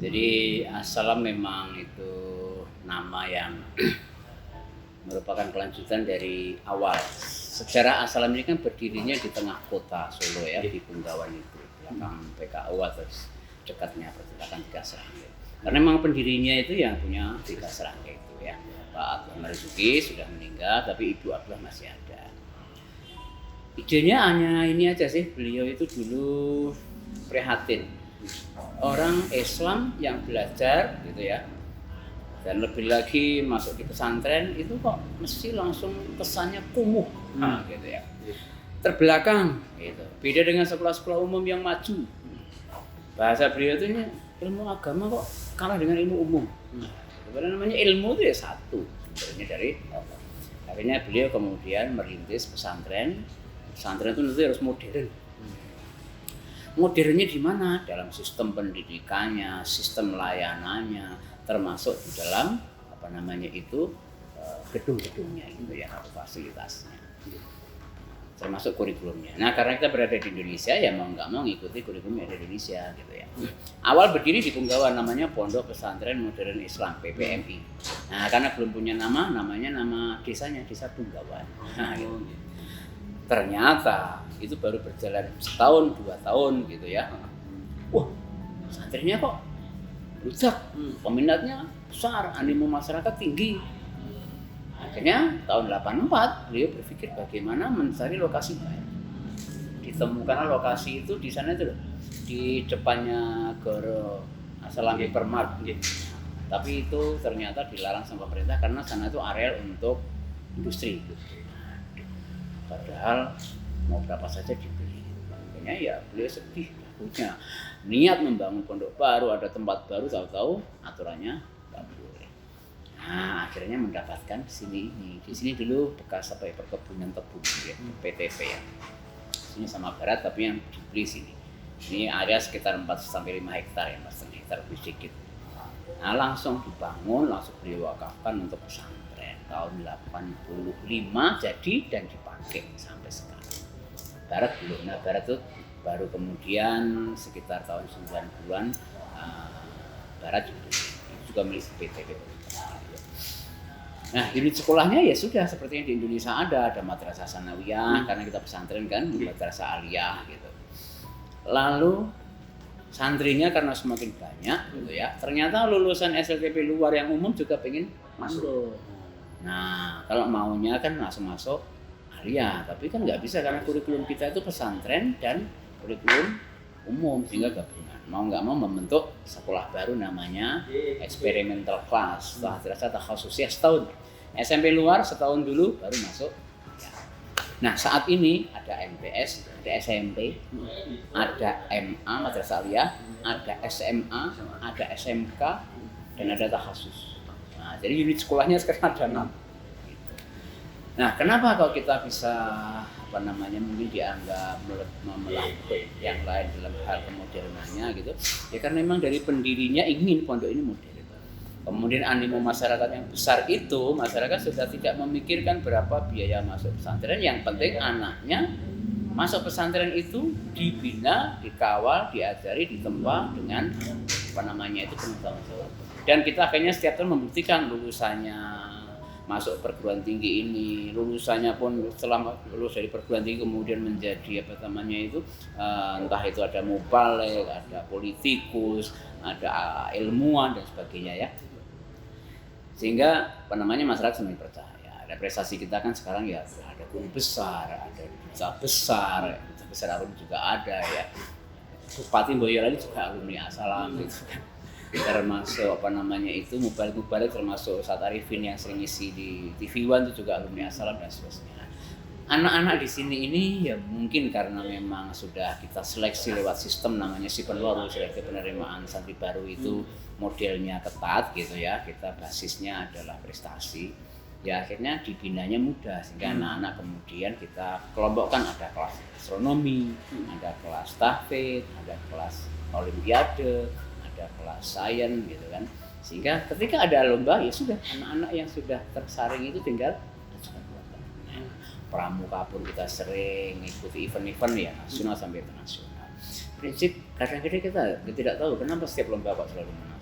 Jadi Assalam memang itu nama yang merupakan kelanjutan dari awal. Sejarah Assalam ini kan berdirinya di tengah kota Solo ya, di Punggawan itu, belakang PKU atau dekatnya percetakan Tiga Serangkai. Karena memang pendirinya itu yang punya Tiga Serangkai itu ya. Pak Abdul Marzuki sudah meninggal, tapi Ibu Abdullah masih ada. Idenya hanya ini aja sih, beliau itu dulu prihatin orang Islam yang belajar gitu ya, dan lebih lagi masuk di pesantren itu kok mesti langsung kesannya kumuh gitu ya, terbelakang gitu. Beda dengan sekolah-sekolah umum yang maju. Bahasa beliau itu ilmu agama kok kalah dengan ilmu umum. Sebenarnya namanya ilmu itu ya satu sebenarnya dari Allah. Akhirnya beliau kemudian merintis pesantren. Pesantren itu nanti harus modern. Modernnya di mana? Dalam sistem pendidikannya, sistem layanannya, termasuk di dalam gedung-gedungnya itu ya, fasilitasnya, termasuk kurikulumnya. Nah, karena kita berada di Indonesia ya mau nggak mau ngikuti kurikulum di Indonesia gitu ya. Awal berdiri di Punggawan, namanya Pondok Pesantren Modern Islam (PPMI). Nah, karena belum punya nama, namanya nama desanya Desa Punggawan. Nah, gitu. Ternyata itu baru berjalan setahun 2 tahun gitu ya. Wah, pesantrennya kok rusak, peminatnya besar, animo masyarakat tinggi. Akhirnya tahun 84 beliau berpikir bagaimana mencari lokasi baru. Ditemukan lokasi itu di sana itu loh, di depannya Goro Assalam Hypermart. Tapi itu ternyata dilarang sama pemerintah karena sana itu areal untuk industri. Padahal mau berapa saja dibeli. Makanya ya beliau sedih, punya niat membangun pondok baru, ada tempat baru, tahu-tahu aturannya nggak boleh. Nah, akhirnya mendapatkan di sini ini. Di sini dulu bekas perkebunan tebu ya, PTP ya. Sini sama barat tapi yang dibeli sini. Ini area sekitar 4 sampai 5 hektar ya, 4,5 hektar lebih sedikit. Nah, langsung dibangun, langsung beliau wakafkan untuk pesantren. Tahun 85 jadi dan dipakai sampai sekarang. Barat belum, nah barat itu baru kemudian sekitar tahun 90-an barat juga milik PTP. Nah, unit sekolahnya ya sudah seperti yang di Indonesia ada madrasah sanawiyah karena kita pesantren kan, madrasah aliyah gitu. Lalu santrinya karena semakin banyak gitu ya, ternyata lulusan SLTP luar yang umum juga pengen masuk. Nah, kalau maunya kan langsung masuk aliyah, tapi kan nggak bisa karena kurikulum kita itu pesantren dan kurikulum umum sehingga gabungan. Mau nggak mau membentuk sekolah baru namanya experimental class. Setelah terasa takhasusnya setahun. SMP luar setahun dulu baru masuk. Nah, saat ini ada MTS, ada SMP, ada MA madrasah aliyah, ada SMA, ada SMK, dan ada takhasus. Nah, jadi unit sekolahnya sekarang ada 6. Nah, kenapa kalau kita bisa mungkin dianggap melampaui yang lain dalam hal kemodernannya gitu? Ya karena memang dari pendirinya ingin pondok ini modern. Kemudian animo masyarakat yang besar itu, masyarakat sudah tidak memikirkan berapa biaya masuk pesantren. Yang penting anaknya masuk pesantren itu dibina, dikawal, diajari, ditempa dengan itu penuh tanggung jawab. Dan kita akhirnya setiap tahun membuktikan lulusannya masuk perguruan tinggi ini, lulusannya pun setelah lulus dari perguruan tinggi kemudian menjadi entah itu ada mubalek, ada politikus, ada ilmuwan dan sebagainya ya. Sehingga masyarakat semakin percaya. Ada prestasi kita kan sekarang ya ada guru besar, ada duta besar pun juga ada ya. Bupati Boyolali juga alumni Assalam gitu kan. Termasuk Mubalek termasuk Ustadz Arifin yang sering isi di TV One itu juga alumni Assalam dan sebagainya. Anak-anak di sini ini ya mungkin karena memang sudah kita seleksi lewat sistem namanya Sipenwaru, seleksi penerimaan santri baru itu modelnya ketat gitu ya. Kita basisnya adalah prestasi. Ya akhirnya dibinanya mudah sehingga anak-anak kemudian kita kelompokkan, ada kelas astronomi, ada kelas tahfidz, ada kelas olimpiade, ada kelas sains gitu kan, sehingga ketika ada lomba ya sudah anak-anak yang sudah tersaring itu tinggal pramuka pun kita sering ikuti event-event ya nasional sampai internasional. Prinsip kadang-kadang kita tidak tahu kenapa setiap lomba kok selalu menang.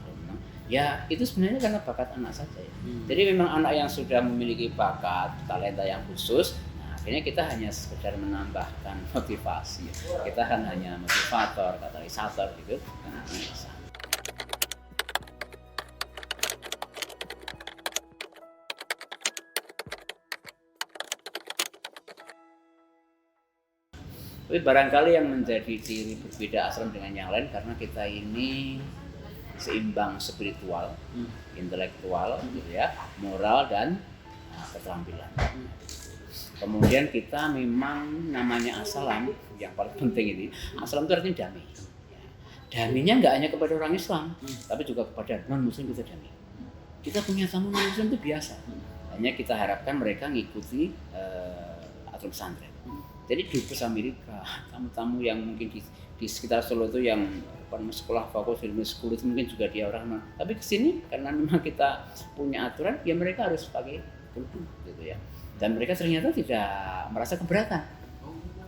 Ya itu sebenarnya karena bakat anak saja ya. Jadi memang anak yang sudah memiliki bakat, talenta yang khusus, nah akhirnya kita hanya sekedar menambahkan motivasi. Kita kan hanya motivator, katalisator gitu, kan bisa. Tapi barangkali yang menjadi ciri berbeda Ashram dengan yang lain karena kita ini seimbang spiritual, intelektual, gitu ya, moral dan keterampilan. Kemudian kita memang namanya Ashram yang paling penting ini, Ashram itu artinya damai. Damainya nggak hanya kepada orang Islam, tapi juga kepada non Muslim kita damai. Kita punya tamu non Muslim itu biasa, hanya kita harapkan mereka ngikuti aturan pesantren. Jadi di Amerika, tamu-tamu yang mungkin di sekitar Solo itu yang sekolah fokus ilmu sekolah itu mungkin juga dia orang, tapi kesini karena memang kita punya aturan ya mereka harus pakai kerudung gitu ya, dan mereka ternyata tidak merasa keberatan.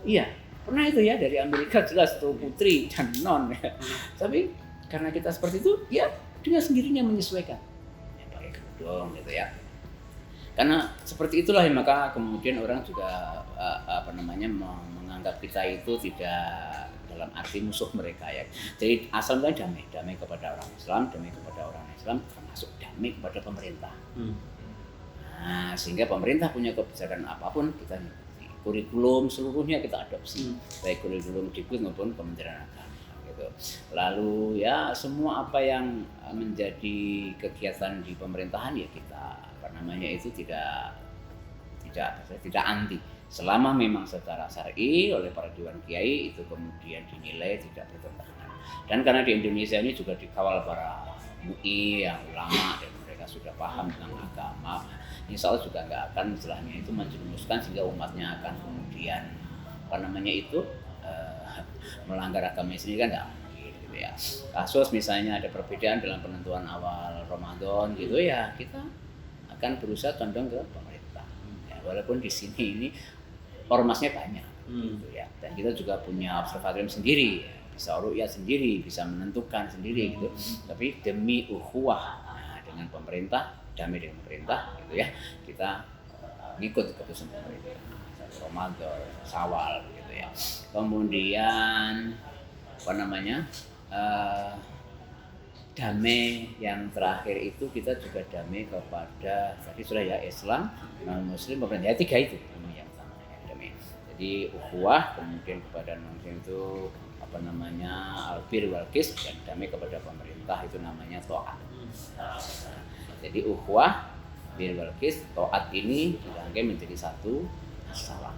Iya, pernah itu ya dari Amerika jelas tuh putri dan non ya. Tapi karena kita seperti itu ya dengan sendirinya menyesuaikan ya, pakai kerudung gitu ya. Karena seperti itulah ya, maka kemudian orang juga menganggap kita itu tidak dalam arti musuh mereka ya. Jadi asal damai kepada orang Islam, damai kepada orang Islam, termasuk damai kepada pemerintah. Nah, sehingga pemerintah punya kebijakan apapun kita ikuti. Kurikulum seluruhnya kita adopsi, baik kurikulum Dikbud maupun Kementerian Agama. Gitu. Lalu ya semua apa yang menjadi kegiatan di pemerintahan ya kita itu tidak anti. Selama memang secara syar'i oleh para dewan kiai itu kemudian dinilai tidak bertentangan. Dan karena di Indonesia ini juga dikawal para MUI yang ulama dan mereka sudah paham tentang agama, insya Allah juga nggak akan istilahnya itu menjerumuskan sehingga umatnya akan kemudian melanggar agama ini kan nggak mungkin gitu ya. Kasus misalnya ada perbedaan dalam penentuan awal Ramadan gitu ya, kita akan berusaha condong ke pemerintah. Ya, walaupun di sini ini ormasnya banyak, gitu ya. Dan kita juga punya observatorium sendiri, ya. Bisa ru'yah sendiri, bisa menentukan sendiri, gitu. Tapi demi ukhuwah dengan pemerintah, damai dengan pemerintah, gitu ya. Kita ngikut keputusan pemerintah. Ramadan, Syawal, gitu ya. Kemudian damai yang terakhir itu kita juga damai kepada tadi sudah ya Islam, non Muslim, pemerintah ya, tiga itu yang utama ya, damai. Jadi ukhuwah, kemudian kepada non Muslim itu albir wal qis, dan damai kepada pemerintah itu namanya taat. Jadi ukhuwah, bir wal qis, taat ini dirangkai menjadi satu masalah.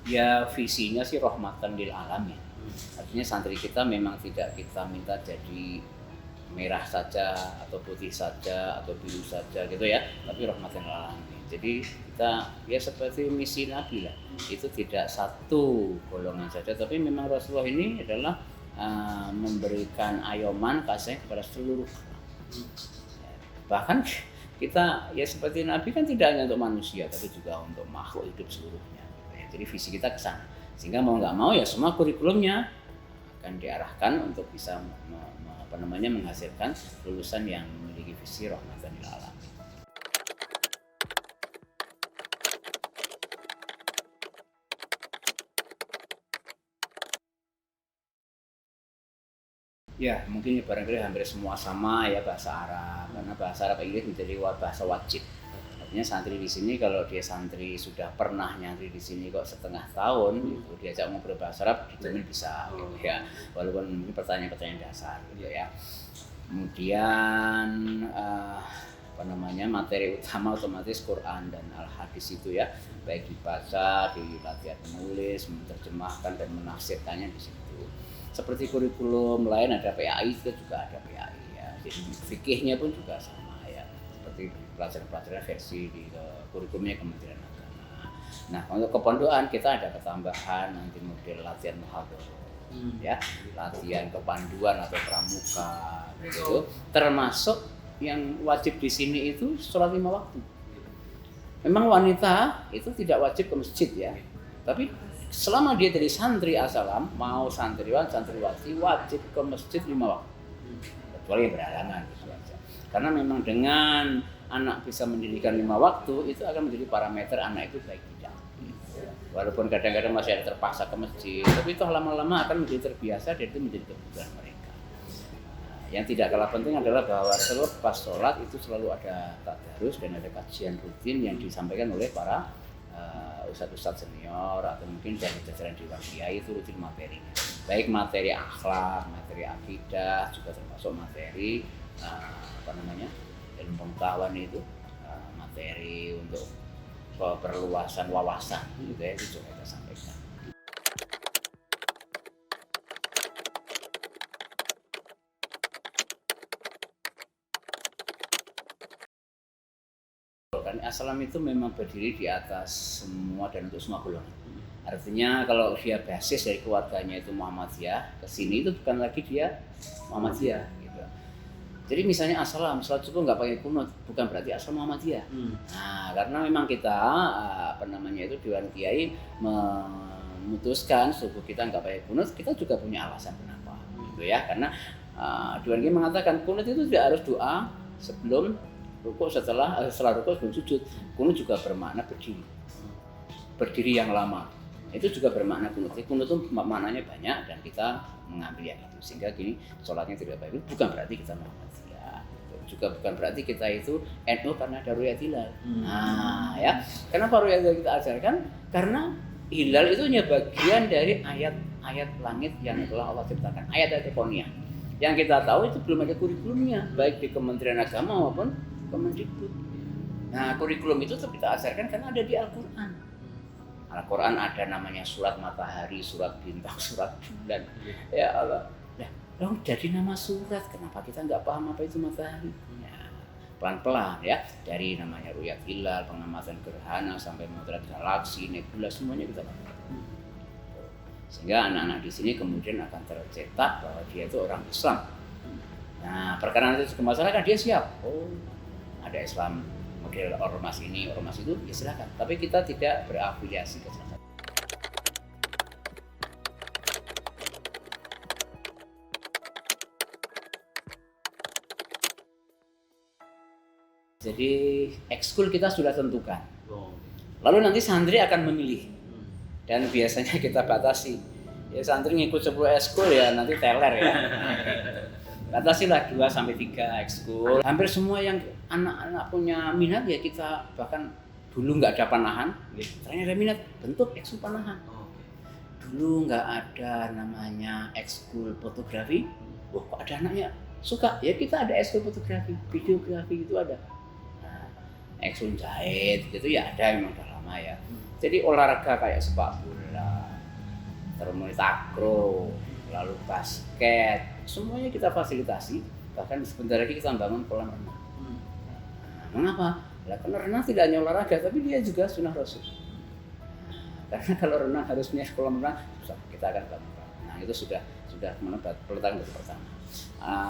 Ya visinya sih rahmatan lil alamin. Artinya santri kita memang tidak kita minta jadi merah saja atau putih saja atau biru saja gitu ya, tapi rahmatan lil alamin. Jadi kita ya seperti misi Nabi lah. Itu tidak satu golongan saja, tapi memang Rasulullah ini adalah memberikan ayoman kasih kepada seluruh. Bahkan kita ya seperti Nabi kan tidak hanya untuk manusia, tapi juga untuk makhluk hidup seluruhnya. Jadi visi kita ke sana, sehingga mau nggak mau ya semua kurikulumnya akan diarahkan untuk bisa menghasilkan lulusan yang memiliki visi rahmatan lil alamin. Ya mungkin barangkali hampir semua sama ya bahasa Arab, karena bahasa Arab Inggris menjadi bahasa wajib. Artinya santri di sini kalau dia santri sudah pernah nyantri di sini kok setengah tahun gitu, diajak ngobrol bahasa Arab dijamin bisa gitu ya, walaupun mungkin pertanyaan-pertanyaan dasar gitu ya. Kemudian materi utama otomatis Quran dan Al-Hadis itu ya, baik dibaca, di latihan menulis, menerjemahkan dan menafsirkannya di situ. Seperti kurikulum lain ada PAI, kita juga ada PAI ya. Jadi fikihnya pun juga sama. Seperti pelajaran-pelajaran versi di kurikulumnya Kementerian Agama. Nah, untuk kepondokan kita ada ketambahan nanti model latihan muhadharah, ya, latihan kepanduan atau pramuka, gitu. Termasuk yang wajib di sini itu sholat 5 waktu. Memang wanita itu tidak wajib ke masjid ya. Tapi selama dia jadi santri asalam, mau santriwan, santriwati wajib ke masjid 5 waktu. Kecuali berhalangan gitu aja. Karena memang dengan anak bisa mendirikan 5 waktu itu akan menjadi parameter anak itu baik tidak. Walaupun kadang-kadang masih ada terpaksa ke masjid, tapi itu lama-lama akan menjadi terbiasa dan itu menjadi kebutuhan mereka. Yang tidak kalah penting adalah bahwa selepas sholat itu selalu ada tadarus dan ada kajian rutin yang disampaikan oleh para ustadz-ustadz senior atau mungkin dari jajaran Dewan Kiai itu rutin materinya. Baik materi akhlak, materi akidah, juga termasuk materi ilmu pengetahuan itu, materi untuk perluasan wawasan gitu ya, itu juga kita sampaikan. Kan Assalam itu memang berdiri di atas semua dan untuk semua golongan. Artinya kalau dia basis dari keluarganya itu Muhammadiyah, ke sini itu bukan lagi dia Muhammadiyah gitu. Jadi misalnya Assalam, salat subuh nggak pakai kunut, bukan berarti asal Muhammadiyah. Nah, karena memang kita itu Dewan Kiai memutuskan subuh kita nggak pakai kunut, kita juga punya alasan kenapa gitu ya. Karena Dewan Kiai mengatakan kunut itu tidak harus doa sebelum rukuk, setelah rukuk sebelum sujud. Kunut juga bermakna berdiri yang lama. Itu juga bermakna kunut. Kunut itu maknanya banyak dan kita mengambil yang itu. Sehingga gini sholatnya tidak baik. Bukan berarti kita Muhammadiyah. Juga bukan berarti kita itu NU karena ada ru'yat hilal. Nah ya, kenapa ru'yat hilal kita ajarkan? Karena hilal itu hanya bagian dari ayat-ayat langit yang telah Allah ciptakan. Ayat-ayat kauniyah. Yang kita tahu itu belum ada kurikulumnya, baik di Kementerian Agama maupun Kemendikbud. Nah, kurikulum itu kita ajarkan karena ada di Al-Quran. Al-Quran ada namanya surat matahari, surat bintang, surat bulan. Ya Allah, lalu jadi nama surat, kenapa kita nggak paham apa itu matahari? Ya, pelan-pelan ya, dari namanya ru'yat hilal, pengamatan gerhana, sampai motret galaksi, nebula, semuanya kita paham. Sehingga anak-anak di sini kemudian akan tercetak bahwa dia itu orang Islam. Nah, perkara itu ke masyarakat dia siap. Oh, ada Islam model ormas ini, ormas itu, ya silakan. Tapi kita tidak berafiliasi ke sana. Jadi ekskul kita sudah tentukan. Lalu nanti santri akan memilih. Dan biasanya kita batasi. Ya santri ngikut 10 ekskul ya nanti teler ya. Batasilah 2-3 ekskul. Hampir semua yang anak-anak punya minat ya kita bahkan dulu nggak ada panahan. Ternyata ada minat, bentuk ekskul panahan. Dulu nggak ada namanya ekskul fotografi. Wah kok ada anaknya suka? Ya kita ada ekskul fotografi, videografi itu ada. Ekskul jahit gitu ya ada, memang udah lama ya. Jadi olahraga kayak sepak bola, terus takraw, lalu basket, semuanya kita fasilitasi. Bahkan sebentar lagi kita bangun kolam renang. Mengapa? Karena renang tidak hanya olahraga, tapi dia juga sunnah Rasul. Karena kalau renang harus punya kolam renang, kita akan bangun. Nah itu sudah peletakan batu pertama.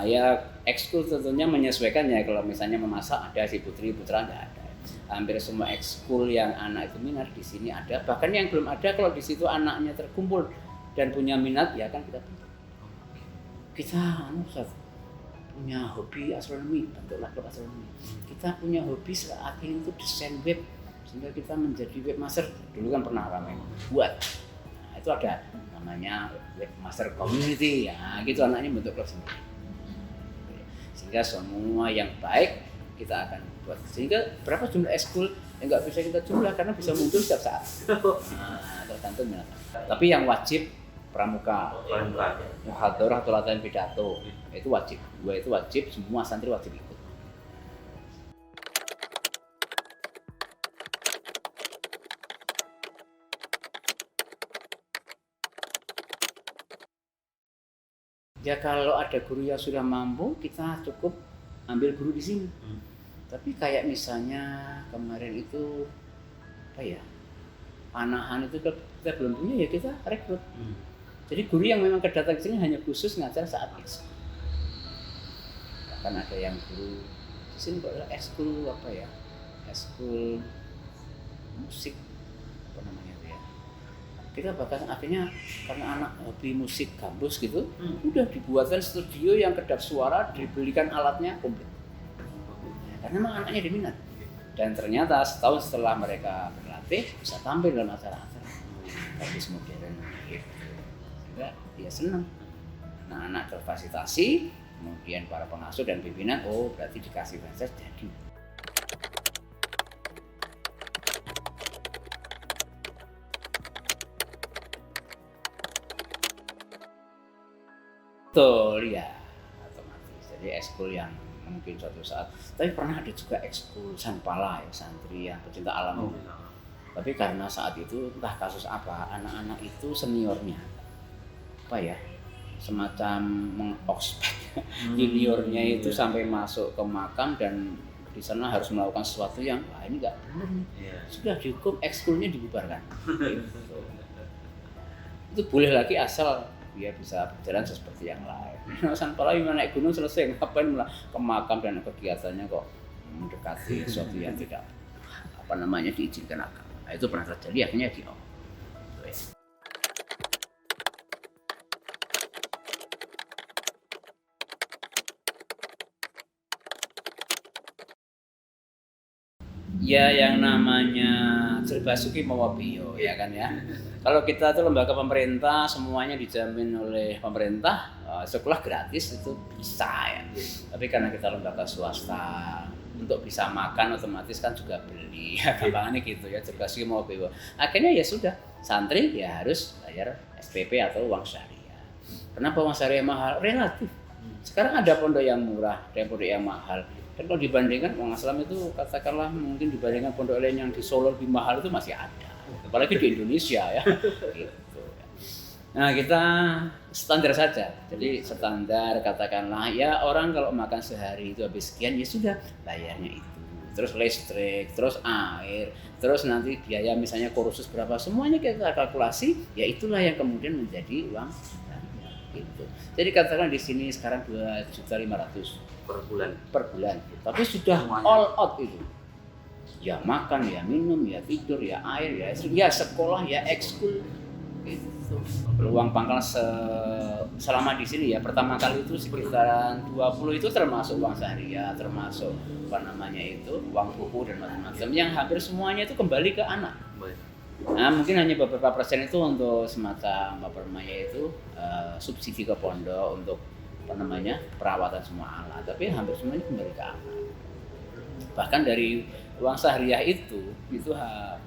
Ya ekskul tentunya menyesuaikan ya. Kalau misalnya memasak ada si putri putra nggak ada. Hampir semua ekskul yang anak itu minat di sini ada. Bahkan yang belum ada kalau di situ anaknya terkumpul dan punya minat ya kan kita bentuk. Kita punya hobi astronomi, bentuklah klub astronomi. Kita punya hobi saat ini itu desain web sehingga kita menjadi webmaster. Dulu kan pernah ramai buat. Nah, itu ada namanya webmaster community ya, gitu anaknya bentuk klub sendiri. Sehingga semua yang baik kita akan buat. Sehingga berapa jumlah ekskul yang nggak bisa kita jumlah karena bisa muncul setiap saat. Nah, tergantung minat. Tapi yang wajib pramuka, muhadharah atau latihan pidato itu wajib. Dua itu wajib, semua santri wajib ikut. Ya kalau ada guru yang sudah mampu, kita cukup ambil guru di sini. Tapi kayak misalnya kemarin itu panahan itu kita belum punya ya kita rekrut. Jadi guru yang memang kedatang ke sini hanya khusus ngajar saat ekskul. Bahkan ada yang guru di sini kok adalah ekskul ekskul musik apa namanya itu ya. Kita bahkan akhirnya karena anak hobi musik gambus gitu, udah dibuatkan studio yang kedap suara, dibelikan alatnya komplit. Karena memang anaknya diminat. Dan ternyata setahun setelah mereka berlatih bisa tampil dalam acara-acara gambus modern gitu. Sehingga dia senang. Nah, anak terfasilitasi, kemudian para pengasuh dan pimpinan, oh berarti dikasih franchise jadi. Betul ya, otomatis. Jadi ekskul yang mungkin suatu saat, tapi pernah ada juga ekskul Sanpala ya, santri yang pecinta alam. Tapi karena saat itu entah kasus apa, anak-anak itu seniornya apa ya, semacam mengospek juniornya itu sampai masuk ke makam dan di sana harus melakukan sesuatu yang wah ini nggak benar nih. Sudah dihukum, ekskulnya dibubarkan. Itu boleh lagi asal dia bisa berjalan seperti yang lain. Sanpala naik gunung selesai, ngapain malah ke makam dan kegiatannya kok mendekati sesuatu yang tidak apa namanya diizinkan agama. Nah, itu pernah terjadi akhirnya di ya yang namanya Basuki Mawabio ya kan ya. Kalau kita tuh lembaga pemerintah semuanya dijamin oleh pemerintah, sekolah gratis itu bisa ya. Tapi karena kita lembaga swasta, untuk bisa makan otomatis kan juga beli. Gampangannya gitu ya, Basuki Mawabio. Akhirnya ya sudah, santri ya harus bayar SPP atau uang syariah. Kenapa uang syariah mahal? Relatif. Sekarang ada pondok yang murah, ada pondok yang mahal. Dan kalau dibandingkan uang Islam itu katakanlah mungkin dibandingkan pondok lain yang di Solo lebih mahal itu masih ada. Apalagi di Indonesia ya. Gitu. Nah kita standar saja. Jadi standar katakanlah ya orang kalau makan sehari itu habis sekian ya sudah bayarnya itu. Terus listrik, terus air, terus nanti biaya misalnya kursus berapa semuanya kita kalkulasi. Ya itulah yang kemudian menjadi uang. Gitu. Jadi katakan di sini sekarang 2.500.000 per bulan. Tapi sudah all out itu. Ya makan, ya minum, ya tidur, ya air, ya sekolah, ya ekskul. Gitu. Uang pangkal selama di sini ya pertama kali itu sekitaran 20 itu termasuk uang syariah, termasuk apa namanya itu uang buku dan macam-macam yang hampir semuanya itu kembali ke anak. Nah mungkin hanya beberapa persen itu untuk semacam apa namanya itu subsidi ke pondok untuk apa namanya perawatan semua alat, tapi hampir semuanya kembali ke anak. Bahkan dari uang syariah itu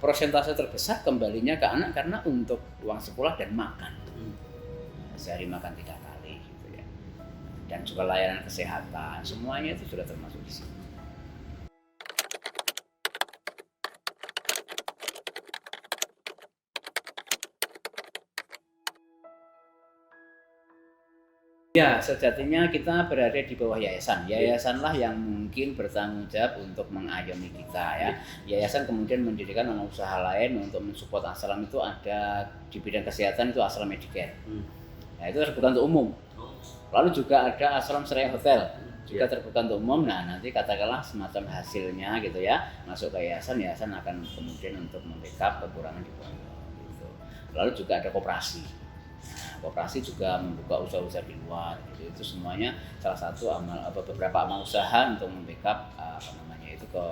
persentase terbesar kembalinya ke anak karena untuk uang sekolah dan makan. Sehari makan 3 kali gitu ya. Dan juga layanan kesehatan, semuanya itu sudah termasuk di sini. Ya, sejatinya kita berada di bawah yayasan. Yayasanlah yang mungkin bertanggung jawab untuk mengayomi kita ya. Yayasan kemudian mendirikan usaha lain untuk mensupport Assalam itu ada di bidang kesehatan itu Assalam Medicare. Nah, itu terbuka untuk umum. Lalu juga ada Assalam Seraya Hotel juga terbuka untuk umum. Nah, nanti katakanlah semacam hasilnya gitu ya, masuk ke yayasan, yayasan akan kemudian untuk membackup kekurangan di pondok gitu. Lalu juga ada koperasi. Koperasi juga membuka usaha-usaha di luar gitu. Itu semuanya salah satu beberapa amal usaha untuk membackup apa namanya itu ke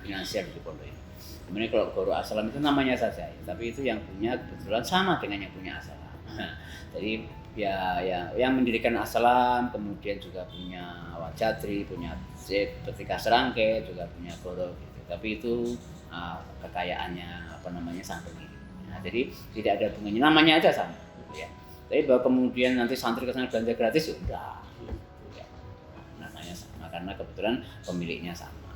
finansial di pondok ini. Kemudian kalau Guru Assalam itu namanya saja, tapi itu yang punya kebetulan sama dengan yang punya Assalam. Jadi ya yang mendirikan Assalam kemudian juga punya Wajatri, punya Petika Serangke, juga punya Guru gitu. Tapi itu kekayaannya apa namanya sangat tinggi. Nah, jadi tidak ada hubungannya, namanya aja sama gitu ya. Tapi bahwa kemudian nanti santri kesana belanja gratis ya udah ya, namanya sama karena kebetulan pemiliknya sama.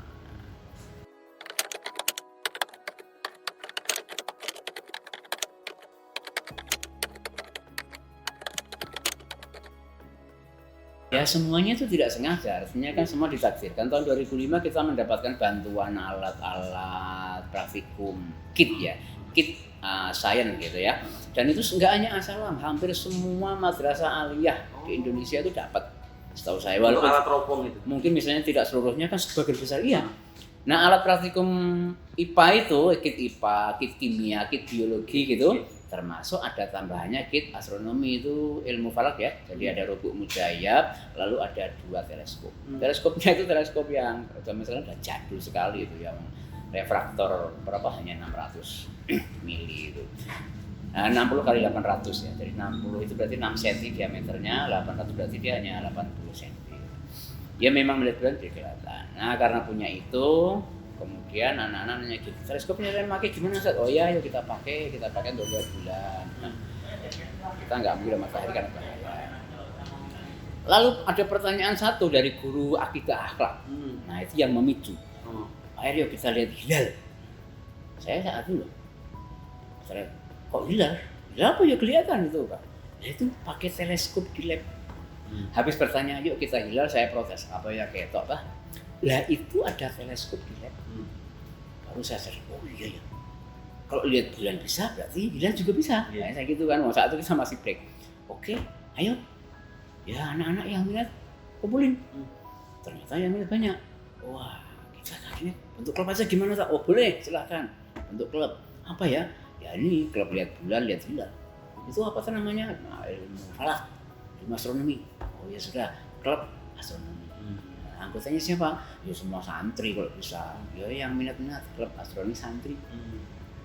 Ya semuanya itu tidak sengaja, artinya kan semua ditakdirkan. Tahun 2005 kita mendapatkan bantuan alat-alat praktikum kit ya, kit sains gitu ya. Dan itu nggak hanya Assalam, hampir semua madrasah aliyah di Indonesia itu dapat. Setahu saya walaupun alat teropong itu. Mungkin misalnya tidak seluruhnya kan sebagian besar iya. Nah, alat praktikum IPA itu, kit IPA, kit kimia, kit biologi gitu, termasuk ada tambahannya kit astronomi itu ilmu falak ya. Jadi ada rubuk mujayab, lalu ada 2 teleskop. Teleskopnya itu teleskop yang zaman sekarang udah jadul sekali itu, yang refraktor berapa hanya 600 mili itu. Nah, 60 kali 800 ya. Jadi 60 itu berarti 6 cm diameternya, 800 berarti dia hanya 80 cm. Dia memang melihat bulan tidak kelihatan. Nah, karena punya itu, kemudian anak-anak nanya gitu, teleskopnya kalian pakai gimana Ustaz? Oh ya, yuk kita pakai untuk lihat bulan. Nah, kita nggak melihat matahari karena bahaya. Lalu ada pertanyaan satu dari guru akidah akhlak. Nah, itu yang memicu. Ayo yuk kita lihat hilal. Saya saat itu loh. Saya, kok hilal? Hilal apa ya kelihatan itu Pak? Nah, itu pakai teleskop di lab. Habis pertanyaan yuk kita hilal, saya protes. Apa ya ketok Pak? Lah itu ada teleskop di lab. Baru saya sadar, oh iya ya. Kalau lihat bulan bisa, berarti hilal juga bisa. Nah, saya gitu kan. Saat itu kita masih break. Oke, ayo. Ya anak-anak yang lihat kumpulin. Ternyata yang lihat banyak. Wah, kita akhirnya bentuk klub aja gimana tak? Oh boleh, silakan. Bentuk klub. Apa ya? Ya ini klub lihat bulan, lihat hilal. Itu apa namanya? Nah, ilmu falak, ilmu astronomi. Oh ya sudah, klub astronomi. Nah, anggotanya siapa? Ya semua santri kalau bisa. Ya yang minat-minat klub astronomi santri.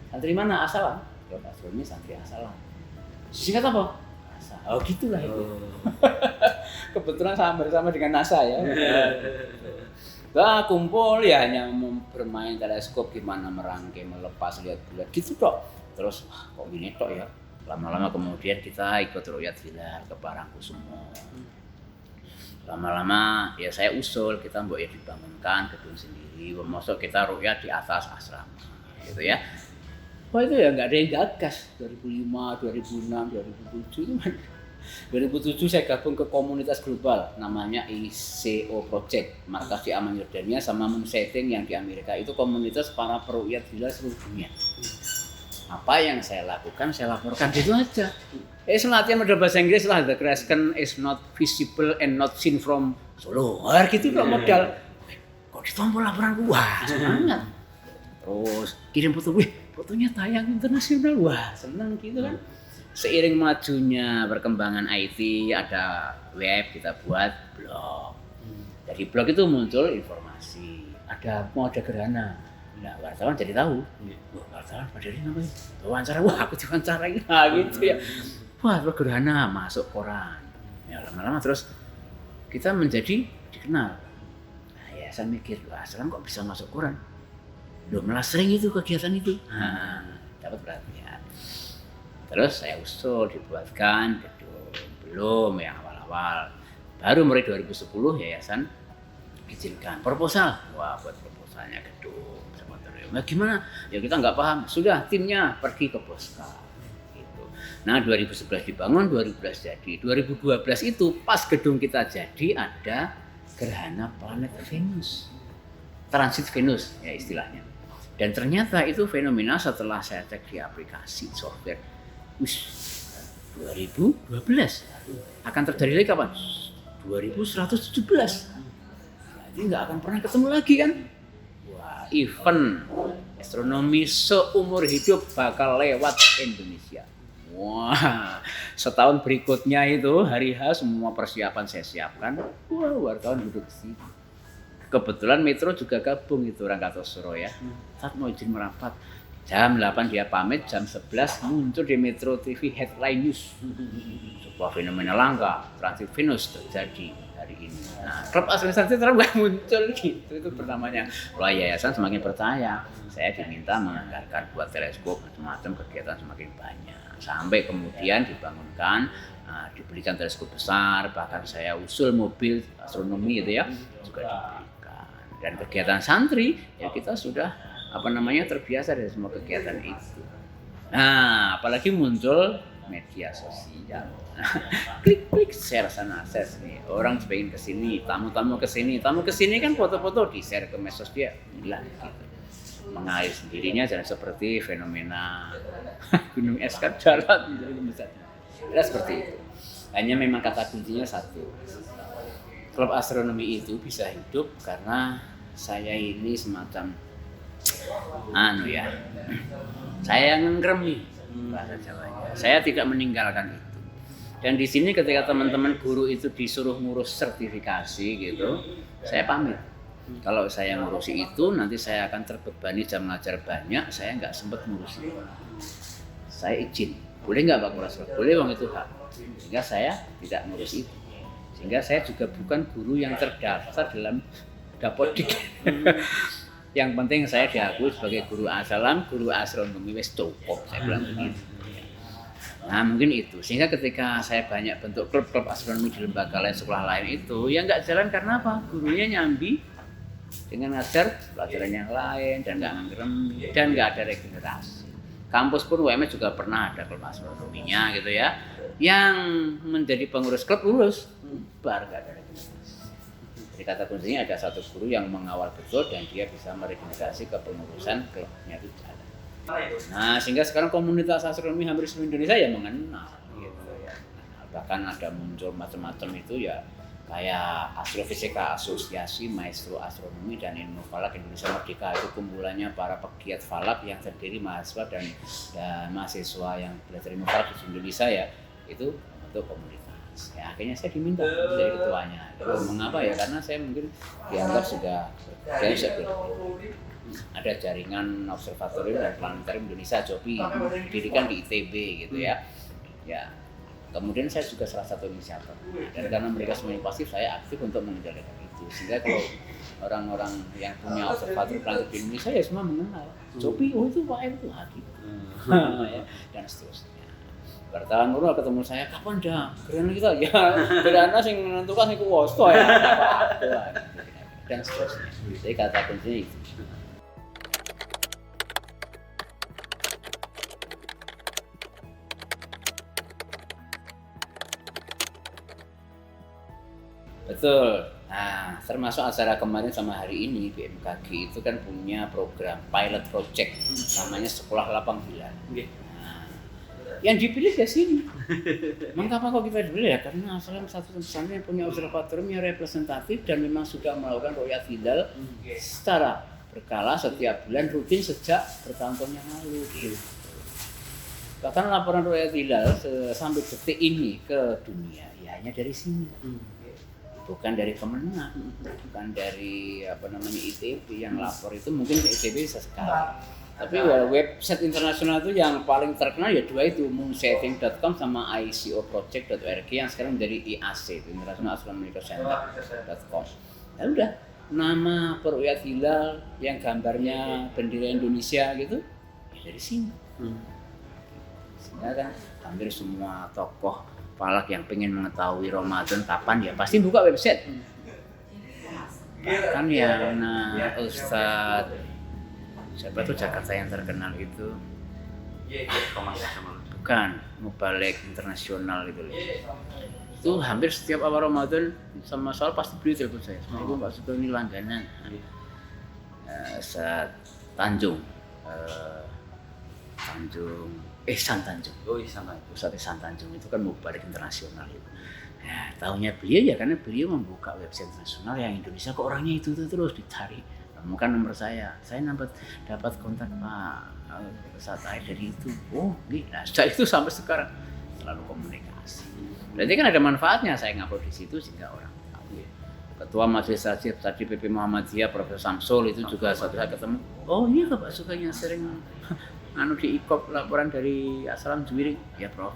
Santri mana? Asalam. Klub astronomi santri Asalam. Singkat apa? NASA. Oh gitulah itu. Kebetulan sama dengan NASA ya. Nah, kumpul ya hanya bermain teleskop gimana merangkai, melepas, lihat bulan gitu tok. Terus kok gini tok ya. Lama-lama kemudian kita ikut ru'yat hilal ke Parangkusumo. Lama-lama ya saya usul kita mbok ya dibangunkan gedung sendiri, masuk kita ru'yat di atas asrama gitu ya. Wah itu ya nggak ada yang gagas. 2005, 2006, 2007 itu kan. 2007 saya gabung ke komunitas global namanya ICO Project, markas di Amman Yordania sama Moon Setting yang di Amerika. Itu komunitas para peruqyat hilal seluruh dunia. Apa yang saya lakukan, saya laporkan gitu aja. Latihan modal bahasa Inggris lah, the creation is not visible and not seen from Solo. Gitu kok modal. Kok ditompol laporan wah semangat. Terus kirim foto, wih fotonya tayang internasional, wah senang gitu kan. Seiring majunya perkembangan IT, ada web, kita buat blog. Dari blog itu muncul informasi, mau ada gerhana. Nah, wartawan jadi tahu. Wah, wartawan pada ini namanya wawancara. Wah, aku diwawancarai. Nah, gitu ya. Wah, gerhana masuk koran. Ya, lama-lama terus kita menjadi dikenal. Nah, ya saya mikir, wah, sekarang kok bisa masuk koran? Loh, malah sering itu kegiatan itu. Nah, dapat perhatian. Terus saya usul dibuatkan gedung. Belum yang awal-awal. Baru mulai 2010 yayasan izinkan proposal. Wah, buat proposalnya gedung. Nah gimana? Ya kita nggak paham. Sudah timnya pergi ke Poska. Gitu. Nah 2011 dibangun, 2012 jadi. 2012 itu pas gedung kita jadi ada gerhana planet Venus. Transit Venus ya istilahnya. Dan ternyata itu fenomena setelah saya cek di aplikasi software. 2012 akan terjadi lagi kapan? 2117. Jadi nggak akan pernah ketemu lagi kan? Event astronomi seumur hidup bakal lewat Indonesia. Wah, setahun berikutnya itu hari H semua persiapan saya siapkan. Wah, wartawan duduk sini. Kebetulan Metro juga gabung itu Rangkatosuro ya. Saat mau izin merapat, jam 8 dia pamit, jam 11 muncul di Metro TV headline news. Sebuah fenomena langka, transit Venus terjadi hari ini. Nah, klub astronomi terang muncul gitu, itu pertamanya. Wah, yayasan semakin percaya. Saya diminta menganggarkan buat teleskop, macam-macam kegiatan semakin banyak. Sampai kemudian dibangunkan, dibelikan teleskop besar, bahkan saya usul mobil astronomi itu ya, juga diberikan. Dan kegiatan santri, ya kita sudah terbiasa dari semua kegiatan itu. Nah, apalagi muncul media sosial. Klik share sana share sini. Orang pengen kesini, tamu kesini kan foto-foto di share ke medsos dia. Gila gitu. Mengalir sendirinya dan seperti fenomena gunung es kan darat menjadi besar. Ya seperti itu. Hanya memang kata kuncinya satu. Klub astronomi itu bisa hidup karena saya ini semacam saya ngeremi bahasa Jawanya. Saya tidak meninggalkan itu. Dan di sini ketika teman-teman guru itu disuruh ngurus sertifikasi gitu, saya pamit. Kalau saya ngurusi itu, nanti saya akan terbebani jam ngajar banyak, saya nggak sempat ngurusi. Saya izin, boleh nggak Pak Kurasul? Boleh Bang, itu hak. Sehingga saya tidak ngurusi itu. Sehingga saya juga bukan guru yang terdaftar dalam Dapodik. Yang penting saya diakui sebagai guru asalam, guru astronomi, wis cukup, saya bilang begitu. Nah mungkin itu, sehingga ketika saya banyak bentuk klub-klub astronomi di lembaga lain, sekolah lain itu, ya nggak jalan karena apa? Gurunya nyambi dengan ngajar pelajaran yang lain dan nggak ngerem dan nggak ada regenerasi. Kampus pun UMS juga pernah ada klub astronominya gitu ya, yang menjadi pengurus klub lulus, bar nggak ada regenerasi. Jadi kata kuncinya ada satu guru yang mengawal betul dan dia bisa meregenerasi kepengurusan klubnya itu jalan. Nah sehingga sekarang komunitas astronomi hampir seluruh Indonesia ya mengenal gitu ya. Bahkan ada muncul macam-macam itu ya, kayak Astrofisika Asosiasi Maestro Astronomi dan Ilmu Falak Indonesia Merdeka, itu kumpulannya para pegiat falak yang terdiri mahasiswa dan mahasiswa yang belajar ilmu falak di Indonesia ya, itu untuk komunitas. Ya akhirnya saya diminta menjadi ketuanya. Mengapa ya? Karena saya mungkin dianggap sudah ada jaringan observatorium dan planetarium Indonesia JOPI, didirikan di ITB gitu ya. Ya, kemudian saya juga salah satu inisiator. Dan karena mereka semuanya pasif, saya aktif untuk mengendalikan itu. Sehingga kalau orang-orang yang punya observatorium planetarium di Indonesia ya semua mengenal JOPI, oh itu Pak M itu gitu. Dan seterusnya. Bertahan dulu ketemu saya, kapan dah? Keren kita ya. Berana sing menentukan iku wosto ya. Dan seterusnya. Jadi kata kuncinya itu. Betul. Nah, termasuk acara kemarin sama hari ini BMKG itu kan punya program pilot project namanya Sekolah Lapang Bulan. Nah, yang dipilih ke sini. Mengapa kok kita dipilih ya? Karena asalnya satu pesantren yang punya observatorium yang representatif dan memang sudah melakukan ro'yat hilal secara berkala setiap bulan rutin sejak bertahun-tahun yang lalu. Gitu. Bahkan laporan ro'yat hilal sampai detik ini ke dunia ya hanya dari sini. Bukan dari Kemenang, bukan dari ITB yang lapor, itu mungkin ITB bisa sekali. Tapi website internasional itu yang paling terkenal ya dua itu, moonsaving.com sama icoproject.org yang sekarang menjadi IAC, International Astronomical Center.com. Ya udah, nama peruyat hilal yang gambarnya bendera Indonesia gitu, ya dari sini. Sehingga kan hampir semua tokoh falak yang pengen mengetahui Ramadan kapan ya pasti buka website. Bahkan yang Ustadz siapa tuh Jakarta yang terkenal itu, bukan Mubalik Internasional itu loh. Itu hampir setiap awal Ramadan sama soal pasti beli telepon saya. Assalamualaikum Pak Sugeng, ini langganan. Ustadz Tanjung. Ihsan Tanjung. Ustadz Ihsan Tanjung itu kan Mubarik Internasional itu. Ya, tahunya beliau ya karena beliau membuka website internasional yang Indonesia kok orangnya itu terus dicari. Temukan nomor saya dapat kontak Pak Ustadz Air dari itu. Oh, nah sejak itu sampai sekarang selalu komunikasi. Berarti kan ada manfaatnya saya ngupload di situ sehingga orang tahu. Ketua Majelis Tajib tadi PP Muhammadiyah Profesor Samsul itu juga suatu saat ketemu. Oh iya Pak Sugeng yang sering di IKOP laporan dari Asalam Juwiring, ya Prof.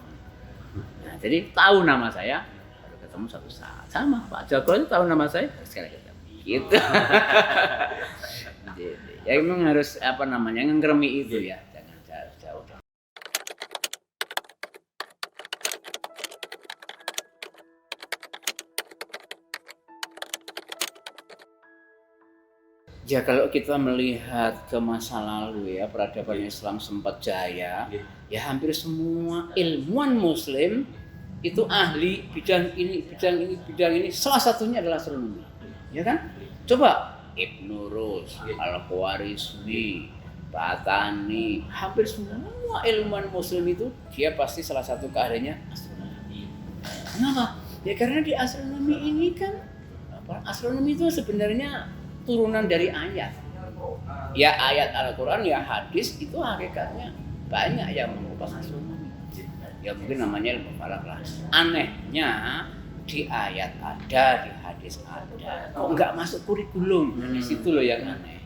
Nah, jadi tahu nama saya, baru ketemu satu saat. Sama Pak Joko itu tahu nama saya, sekali ketemu. Gitu. Ya memang harus ngeremi itu ya, jangan jauh-jauh. Ya kalau kita melihat ke masa lalu ya, peradaban Islam sempat jaya, ya hampir semua ilmuwan Muslim itu ahli bidang ini, salah satunya adalah astronomi, ya kan? Coba Ibnu Rus, Al-Khwarizmi, Batani, hampir semua ilmuwan Muslim itu dia pasti salah satu keahliannya astronomi. Kenapa? Ya karena di astronomi ini kan astronomi itu sebenarnya turunan dari ayat. Ya ayat Al-Quran, ya hadis itu hakikatnya banyak yang mengupas astronomi. Ya mungkin namanya ilmu falak lah. Anehnya di ayat ada, di hadis ada, kok nggak masuk kurikulum? Di situ loh yang aneh.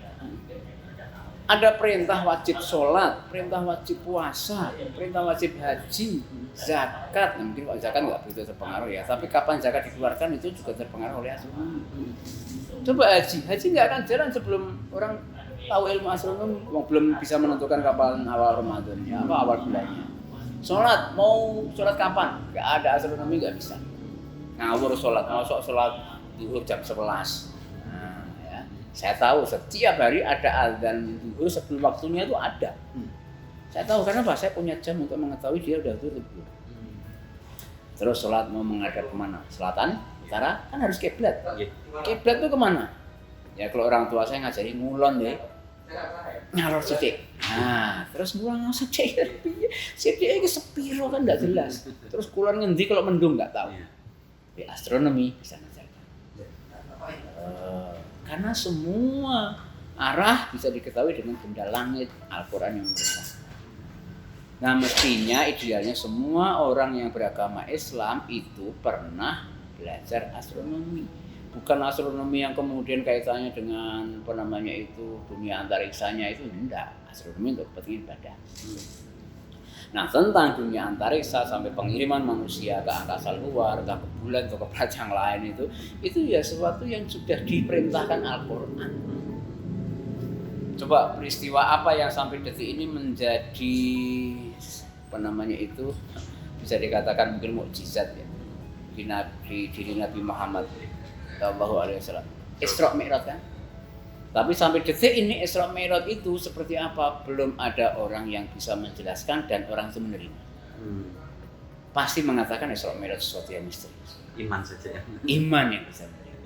Ada perintah wajib sholat, perintah wajib puasa, perintah wajib haji, zakat. Nah, mungkin kalau zakat nggak begitu terpengaruh ya, tapi kapan zakat dikeluarkan itu juga terpengaruh oleh astronomi. Coba haji nggak akan jalan sebelum orang tahu ilmu astronomi, belum bisa menentukan kapan awal Ramadannya, apa awal bulannya. Sholat, mau sholat kapan? Nggak ada astronomi, nggak bisa. Ngawur sholat, mau sholat zuhur jam 11. Saya tahu setiap hari ada azan zuhur sebelum waktunya itu ada. Saya tahu karena saya punya jam untuk mengetahui dia udah zuhur. Terus sholat mau menghadap kemana? Selatan, utara, kan harus kiblat. Kiblat itu kemana? Ya kalau orang tua saya ngajari ngulon deh, ngalor sedikit. Nah, terus ngulon sedikit. Sedikit ke sepiro kan nggak jelas. Terus kulon ngendi kalau mendung nggak tahu. Di astronomi bisa ngajarkan. Karena semua arah bisa diketahui dengan benda langit, Al-Quran yang menjelaskan. Nah mestinya idealnya semua orang yang beragama Islam itu pernah belajar astronomi. Bukan astronomi yang kemudian kaitannya dengan dunia antariksanya itu enggak. Astronomi untuk kepentingan ibadah. Nah tentang dunia antariksa sampai pengiriman manusia ke angkasa luar, ke bulan atau ke planet yang lain itu ya sesuatu yang sudah diperintahkan Al-Quran. Coba peristiwa apa yang sampai detik ini menjadi bisa dikatakan mungkin mukjizat ya di diri Nabi Muhammad SAW. Isra Mi'raj kan? Tapi sampai detik ini Isra Mi'raj itu seperti apa belum ada orang yang bisa menjelaskan dan orang itu menerima. Pasti mengatakan Isra Mi'raj sesuatu yang misterius. Iman saja. Iman yang bisa menerima.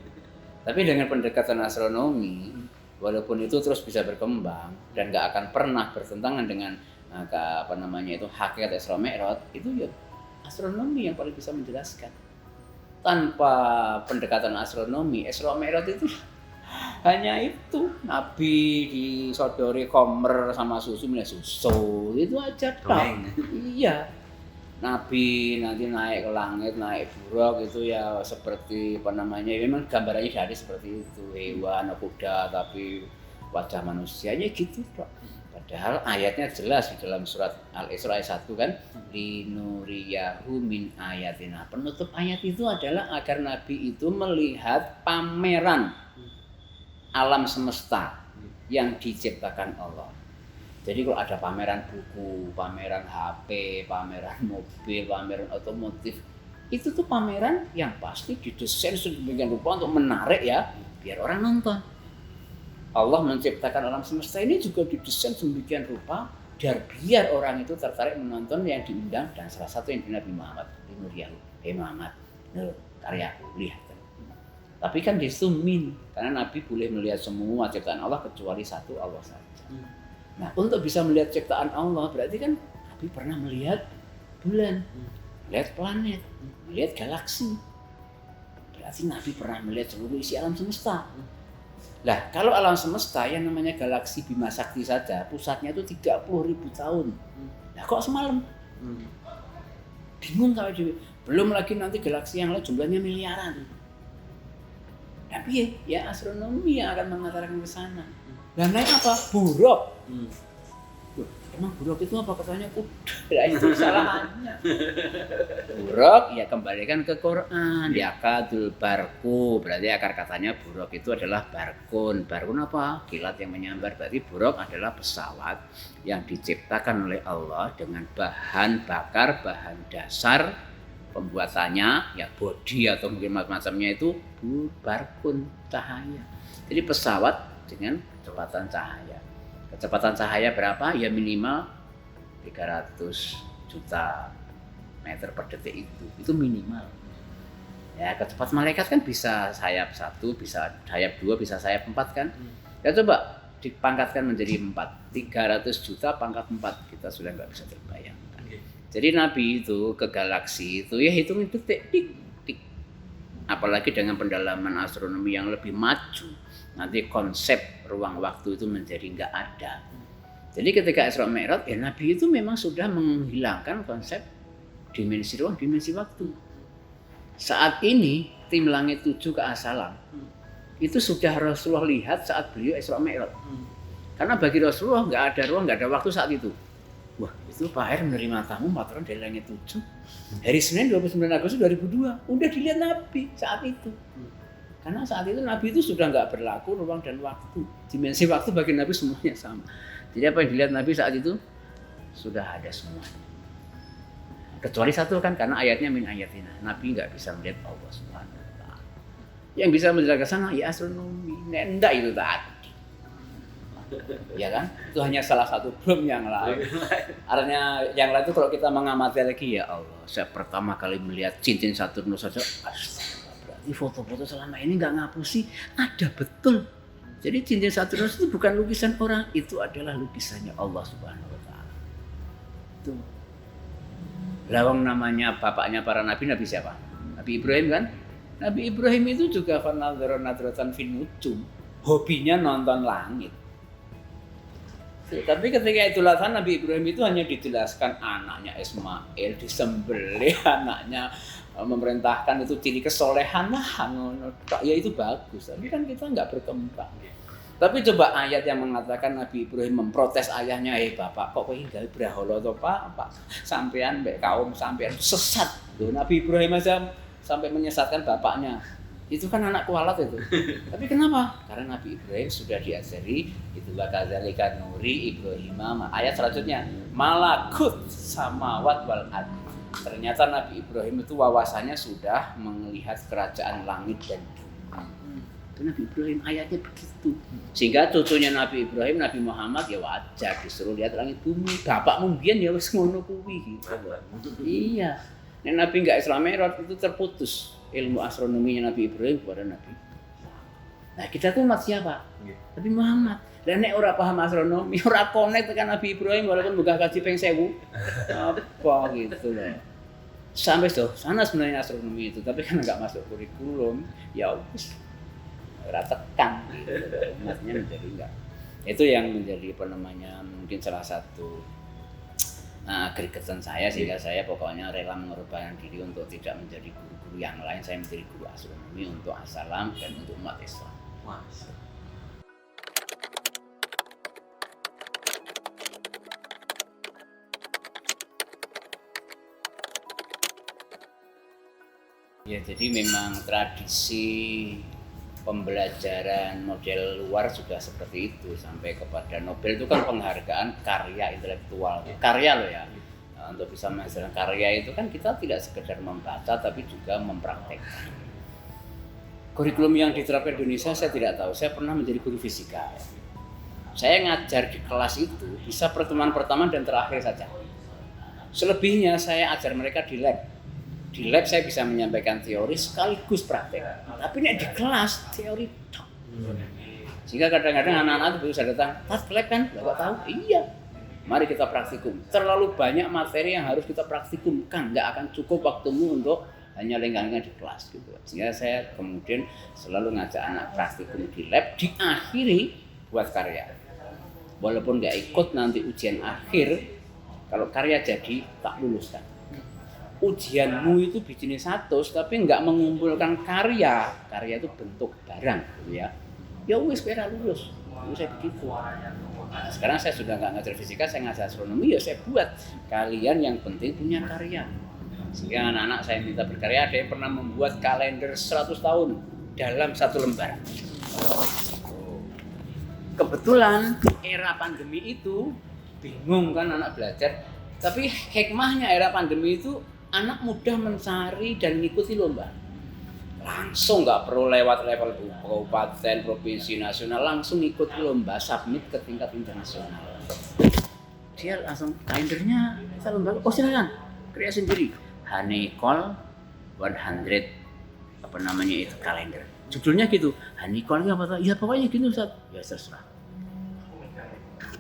Tapi dengan pendekatan astronomi, walaupun itu terus bisa berkembang dan nggak akan pernah bertentangan dengan hakikat Isra Mi'raj, itu ya astronomi yang paling bisa menjelaskan. Tanpa pendekatan astronomi, Isra Mi'raj itu hanya itu Nabi disodori komer sama susu minum susu itu aja tak. Iya, Nabi nanti naik ke langit, naik buruk itu ya seperti memang gambarannya dari seperti itu, hewan kuda tapi wajah manusianya gitu tak. Padahal ayatnya jelas di dalam surat Al-Isra ayat 1 kan, linuriyahu min ayatina. Penutup ayat itu adalah agar Nabi itu melihat pameran alam semesta yang diciptakan Allah. Jadi kalau ada pameran buku, pameran HP, pameran mobil, pameran otomotif, itu tuh pameran yang pasti didesain sedemikian rupa untuk menarik ya, biar orang nonton. Allah menciptakan alam semesta ini juga didesain sedemikian rupa biar orang itu tertarik menonton yang diundang, dan salah satu yang di Nabi Muhammad, Muhammad, karya lihat. Tapi kan disumin, karena Nabi boleh melihat semua ciptaan Allah kecuali satu, Allah saja. Nah, untuk bisa melihat ciptaan Allah berarti kan Nabi pernah melihat bulan, melihat planet, melihat galaksi. Berarti Nabi pernah melihat seluruh isi alam semesta. Lah, kalau alam semesta yang namanya galaksi Bima Sakti saja, pusatnya itu 30.000 tahun. Nah, kok semalam? Bingung kalau belum lagi nanti galaksi yang lain jumlahnya miliaran. Tapi ya astronomi yang akan mengantarkan ke sana. Dan naik apa? Buruk. Emang buruk itu apa? Katanya kuda. Itu salahannya. Buruk ya kembalikan ke Quran. Yakadul barku. Berarti akar katanya buruk itu adalah barkun. Barkun apa? Kilat yang menyambar. Berarti buruk adalah pesawat yang diciptakan oleh Allah dengan bahan bakar, bahan dasar pembuatannya ya bodi atau mungkin macam-macamnya itu barkun, cahaya. Jadi pesawat dengan kecepatan cahaya. Kecepatan cahaya berapa? Ya minimal 300 juta meter per detik itu minimal. Ya kecepatan malaikat kan bisa sayap 1, bisa sayap 2, bisa sayap 4 kan. Ya coba dipangkatkan menjadi 4, 300 juta pangkat 4, kita sudah nggak bisa terbayang. Jadi Nabi itu ke galaksi itu ya hitung detik, tik. Apalagi dengan pendalaman astronomi yang lebih maju, nanti konsep ruang waktu itu menjadi nggak ada. Jadi ketika Isra Mi'raj, ya Nabi itu memang sudah menghilangkan konsep dimensi ruang, dimensi waktu. Saat ini tim langit 7 ke As-Salam itu sudah Rasulullah lihat saat beliau Isra Mi'raj. Karena bagi Rasulullah nggak ada ruang, nggak ada waktu saat itu. Wah, itu Pak Air menerima tamu patron dari langit 7 hari Senin 29 Agustus 2002. Udah dilihat Nabi saat itu. Karena saat itu Nabi itu sudah nggak berlaku ruang dan waktu. Dimensi waktu bagi Nabi semuanya sama. Jadi apa yang dilihat Nabi saat itu sudah ada semuanya. Kecuali satu kan, karena ayatnya min ayatina. Nabi nggak bisa melihat Allah Subhanahu wa Ta'ala. Yang bisa melihat ke sana ya astronomi. Nenda itu tadi. Ya kan? Itu hanya salah satu, belum yang lain. Artinya yang lain itu kalau kita mengamati lagi, ya Allah, saya pertama kali melihat cincin Saturnus saja, berarti foto-foto selama ini nggak ngapusi, ada betul. Jadi cincin Saturnus itu bukan lukisan orang, itu adalah lukisannya Allah Subhanahu wa Ta'ala. Itu. Lawang namanya bapaknya para nabi, Nabi siapa? Nabi Ibrahim kan? Nabi Ibrahim itu juga fanadzara nadratan fin nujum. Hobinya nonton langit. Tapi ketika Idul Adha Nabi Ibrahim itu hanya dijelaskan anaknya Ismail disembelih, anaknya memerintahkan itu ciri kesolehan, ya itu bagus. Tapi kan kita nggak berkembang. Tapi coba ayat yang mengatakan Nabi Ibrahim memprotes ayahnya, bapak kok kowe gawe brahala to Pak? Sampean mbek kaum sampean sesat. Loh, Nabi Ibrahim aja sampai menyesatkan bapaknya. Itu kan anak kualat itu. Tapi kenapa? Karena Nabi Ibrahim sudah diajari itu bakadzalika nuri Ibrahim. Ayat selanjutnya malakut samawat wal ard. Ternyata Nabi Ibrahim itu wawasannya sudah melihat kerajaan langit dan bumi. Nabi Ibrahim ayatnya begitu. Sehingga cucunya Nabi Ibrahim, Nabi Muhammad ya wajar disuruh lihat langit bumi. Bapakmu mbiyen ya wis ngono kuwi gitu. Iya. Nek Nabi enggak Isra Mi'raj itu terputus ilmu astronominya Nabi Ibrahim kepada Nabi. Nah, kita tuh umat siapa? Nabi Muhammad. Dan nek ora paham astronomi, ora connect dengan Nabi Ibrahim walaupun buka kaji peng 1000. Apa gitu loh. Sampai sana sebenarnya astronomi itu, tapi karena enggak masuk kurikulum, ya wis ora tekan gitu. Umatnya menjadi enggak. Itu yang menjadi mungkin salah satu gregetan saya, sehingga saya pokoknya rela mengorbankan diri untuk tidak menjadi guru-guru yang lain. Saya menjadi guru astronomi untuk As-Salam dan untuk umat Islam. Ya, jadi memang tradisi pembelajaran model luar juga seperti itu, sampai kepada Nobel itu kan penghargaan karya intelektual, karya loh ya. Untuk bisa menghasilkan karya itu kan kita tidak sekedar membaca tapi juga mempraktekkan. Kurikulum yang diterapkan di Indonesia saya tidak tahu. Saya pernah menjadi guru fisika. Saya ngajar di kelas itu bisa pertemuan pertama dan terakhir saja. Selebihnya saya ajar mereka di lab. Di lab saya bisa menyampaikan teori sekaligus praktek. Tapi nek di kelas teori tok. Sehingga kadang-kadang anak-anak itu bisa datang, "Tas lab kan?" Enggak tahu. Iya. Mari kita praktikum. Terlalu banyak materi yang harus kita praktikumkan. Enggak akan cukup waktumu untuk hanya lenggang-lenggang di kelas gitu. Sehingga saya kemudian selalu ngajak anak praktikum di lab, diakhiri buat karya. Walaupun enggak ikut nanti ujian akhir, kalau karya jadi tak luluskan. Ujianmu itu bikinnya 100 tapi nggak mengumpulkan karya itu bentuk barang gitu ya wis kira lulus. Saya begitu. Nah, sekarang saya sudah nggak ngajar fisika, saya ngajar astronomi, ya saya buat kalian yang penting punya karya. Sehingga anak-anak saya minta berkarya, ada yang pernah membuat kalender 100 tahun dalam 1 lembar. Kebetulan era pandemi itu bingung kan anak belajar, tapi hikmahnya era pandemi itu anak mudah mencari dan mengikuti lomba. Langsung nggak perlu lewat level kabupaten, provinsi, nasional, langsung ikut lomba, submit ke tingkat internasional. Dia langsung kalendernya, kita lomba, silakan, kreasi sendiri. Hanicol 100, itu kalender. Judulnya gitu, Hanicol apa? Ya pokoknya gitu Ustaz. Ya terserah.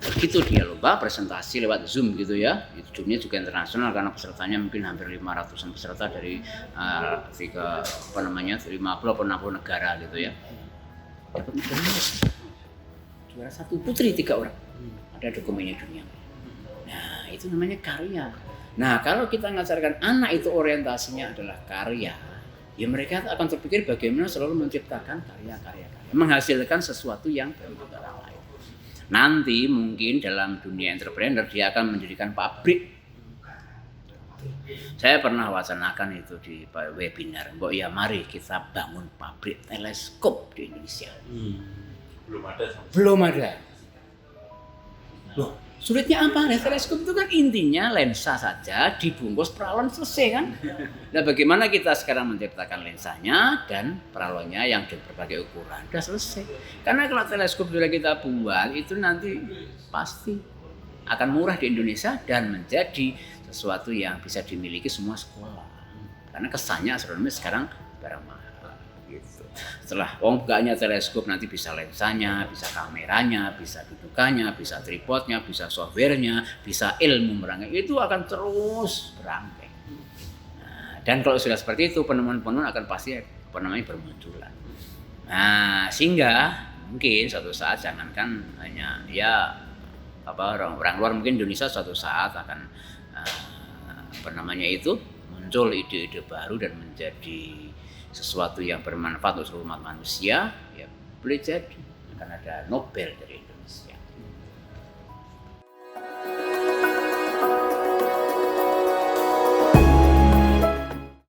Begitu dia lomba presentasi lewat Zoom gitu ya. Zoom-nya juga internasional karena pesertanya mungkin hampir 500-an peserta dari 50 atau 60 negara gitu ya. dapat medali emas. Juara 1 putri 3 orang. Ada dokumennya dunia. Nah, itu namanya karya. Nah, kalau kita ngajarkan anak itu orientasinya adalah karya, ya mereka akan terpikir bagaimana selalu menciptakan karya-karya, menghasilkan sesuatu yang baru untuk orang lain. Nanti mungkin dalam dunia entrepreneur dia akan mendirikan pabrik. Saya pernah wacanakan itu di webinar, ya mari kita bangun pabrik teleskop di Indonesia. Belum ada. Loh, sulitnya apa? Nah, teleskop itu kan intinya lensa saja dibungkus peralon selesai kan? Nah, bagaimana kita sekarang menciptakan lensanya dan peralonnya yang di berbagai ukuran sudah selesai. Karena kalau teleskop sudah kita buat itu nanti pasti akan murah di Indonesia dan menjadi sesuatu yang bisa dimiliki semua sekolah. Karena kesannya astronomi sekarang barang mahal. Gitu. Setelah bukannya teleskop nanti bisa lensanya, bisa kameranya, bisa dudukannya, bisa tripodnya, bisa softwarenya, bisa ilmu merangkai, itu akan terus berangkai. Nah, dan kalau sudah seperti itu penemuan-penemuan akan pasti bermunculan. Nah, sehingga mungkin suatu saat jangankan hanya orang luar, mungkin Indonesia suatu saat akan muncul ide-ide baru dan menjadi sesuatu yang bermanfaat untuk seluruh umat manusia, ya boleh jadi akan ada Nobel dari Indonesia.